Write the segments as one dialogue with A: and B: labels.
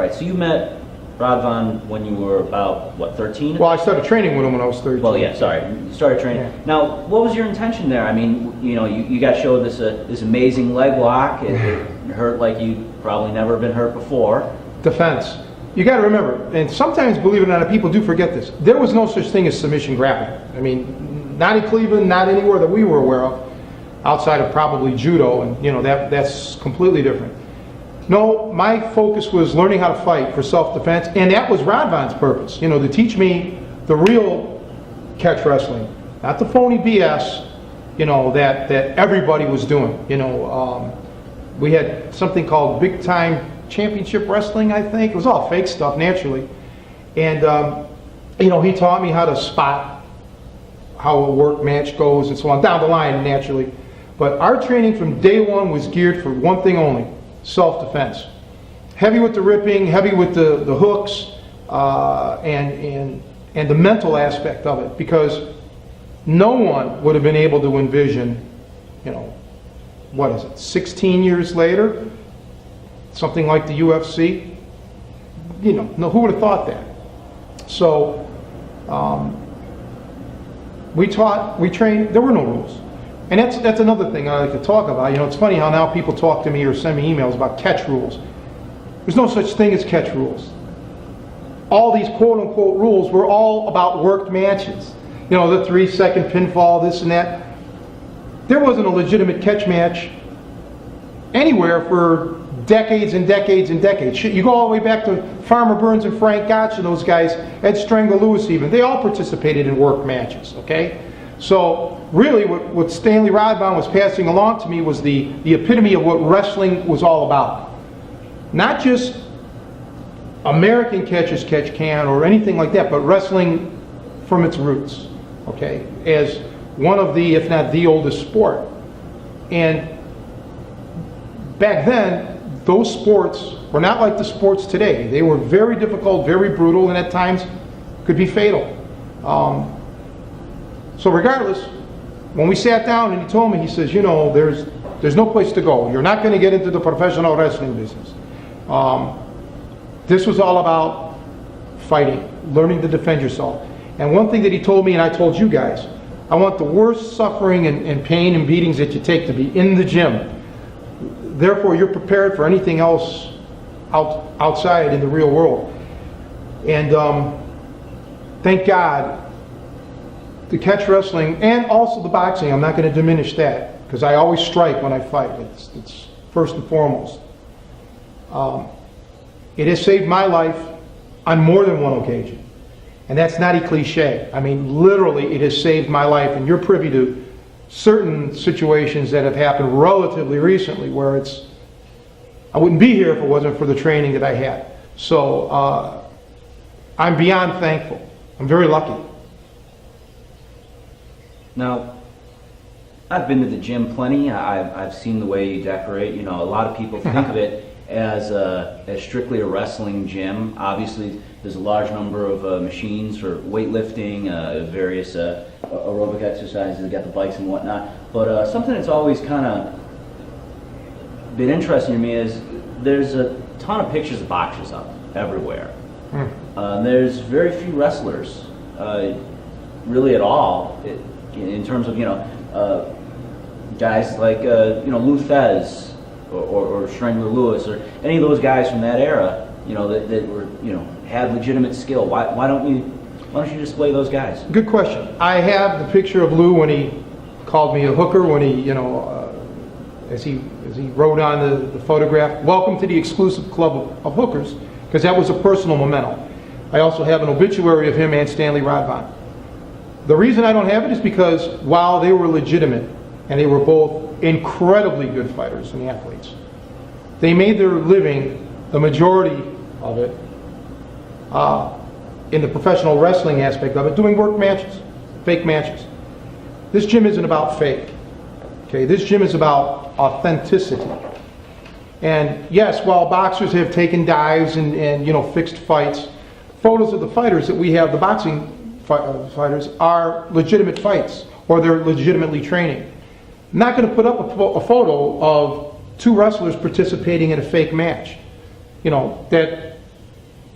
A: right, so you met Radvan when you were about, what, 13?
B: Well, I started training with him when I was 13.
A: Well, yeah, sorry, you started training.
B: Yeah.
A: Now, what was your intention there? I mean, you know, you got showed this amazing leg lock. It hurt like you probably never been hurt before.
B: Defense. You got to remember, and sometimes, believe it or not, people do forget this. There was no such thing as submission grappling. I mean, not in Cleveland, not anywhere that we were aware of, outside of probably judo, and you know that's completely different. No, my focus was learning how to fight for self-defense, and that was Radvan's purpose. You know, to teach me the real catch wrestling, not the phony BS. You know that everybody was doing. You know, we had something called Big Time Championship Wrestling, I think. It was all fake stuff, naturally. And, you know, he taught me how to spot how a work match goes and so on, down the line, naturally. But our training from day one was geared for one thing only, self-defense. Heavy with the ripping, heavy with the hooks, and the mental aspect of it. Because no one would have been able to envision, you know, what is it, 16 years later, something like the UFC, you know, no, who would have thought that? So we trained, there were no rules. And that's another thing I like to talk about. You know, it's funny how now people talk to me or send me emails about catch rules. There's no such thing as catch rules. All these quote-unquote rules were all about worked matches. You know, the 3-second pinfall, this and that. There wasn't a legitimate catch match anywhere for decades and decades and decades. You go all the way back to Farmer Burns and Frank Gotch and those guys, Ed Strangler Lewis even. They all participated in work matches, okay? So really what Stanley Radvan was passing along to me was the epitome of what wrestling was all about. Not just American catch as catch can or anything like that, but wrestling from its roots, okay? As one of the, if not the oldest sport. And back then, those sports were not like the sports today. They were very difficult, very brutal, and at times could be fatal. So regardless, when we sat down and he told me, he says, you know, there's no place to go. You're not going to get into the professional wrestling business. This was all about fighting, learning to defend yourself. And one thing that he told me, and I told you guys, I want the worst suffering and pain and beatings that you take to be in the gym. Therefore, you're prepared for anything else outside in the real world. And thank God, the catch wrestling and also the boxing, I'm not going to diminish that, because I always strike when I fight. It's first and foremost. It has saved my life on more than one occasion. And that's not a cliche. I mean, literally, it has saved my life. And you're privy to certain situations that have happened relatively recently where I wouldn't be here if it wasn't for the training that I had. So I'm beyond thankful. I'm very lucky.
A: Now, I've been to the gym plenty. I've seen the way you decorate. You know, a lot of people think of it as strictly a wrestling gym. Obviously, there's a large number of machines for weightlifting, various aerobic exercises. They got the bikes and whatnot. But something that's always kind of been interesting to me is there's a ton of pictures of boxers up everywhere. There's very few wrestlers, really at all, in terms of, you know, guys like Lou Thez or Strangler Lewis or any of those guys from that era, you know, that were, you know, had legitimate skill. Why don't you display those guys?
B: Good question. I have the picture of Lou when he called me a hooker, when he, you know, as he wrote on the photograph, "Welcome to the exclusive club of hookers," because that was a personal memento. I also have an obituary of him and Stanley Radvan. The reason I don't have it is because while they were legitimate and they were both incredibly good fighters and athletes, they made their living, the majority of it, in the professional wrestling aspect of it, doing work matches, fake matches. This gym isn't about fake. Okay, this gym is about authenticity. And yes, while boxers have taken dives and you know, fixed fights, photos of the fighters that we have, the boxing fighters, are legitimate fights, or they're legitimately training. I'm not going to put up a photo of two wrestlers participating in a fake match, you know, that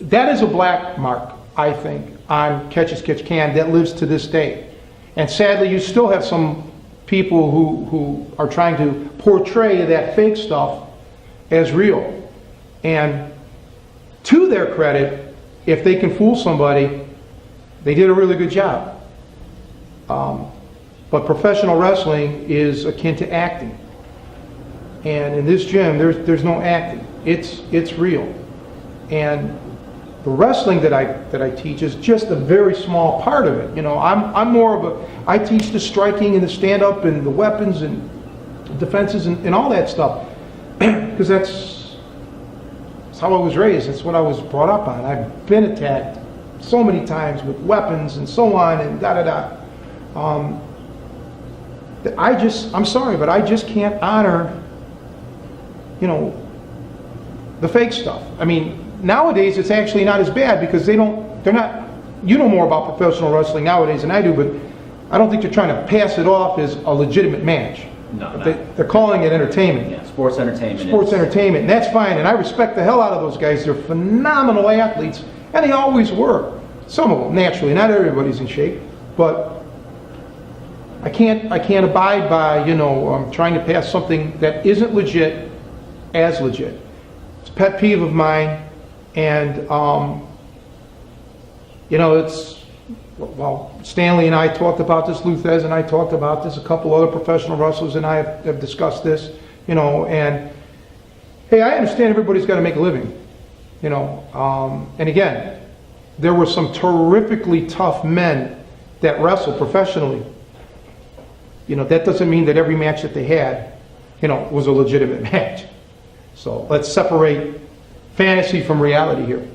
B: that is a black mark, I think, on Catch as Catch Can that lives to this day. And sadly, you still have some people who are trying to portray that fake stuff as real. And to their credit, if they can fool somebody, they did a really good job. But professional wrestling is akin to acting. And in this gym, there's no acting. It's real. And the wrestling that I teach is just a very small part of it. You know, I'm more of I teach the striking and the stand-up and the weapons and defenses and all that stuff. Because that's how I was raised. That's what I was brought up on. I've been attacked so many times with weapons and so on and da-da-da. I'm sorry, but I just can't honor, you know, the fake stuff. I mean, nowadays it's actually not as bad because they're not, you know more about professional wrestling nowadays than I do, but I don't think they're trying to pass it off as a legitimate match.
A: No,
B: They're calling it entertainment.
A: Yeah, sports entertainment.
B: Sports entertainment, and that's fine, and I respect the hell out of those guys. They're phenomenal athletes, and they always were. Some of them, naturally, not everybody's in shape, but I can't abide by, you know, trying to pass something that isn't legit as legit. It's a pet peeve of mine, and you know, well, Stanley and I talked about this, Luthez and I talked about this, a couple other professional wrestlers and I have discussed this, you know, and hey, I understand everybody's got to make a living, you know, and again, there were some terrifically tough men that wrestled professionally. You know, that doesn't mean that every match that they had, you know, was a legitimate match. So let's separate fantasy from reality here.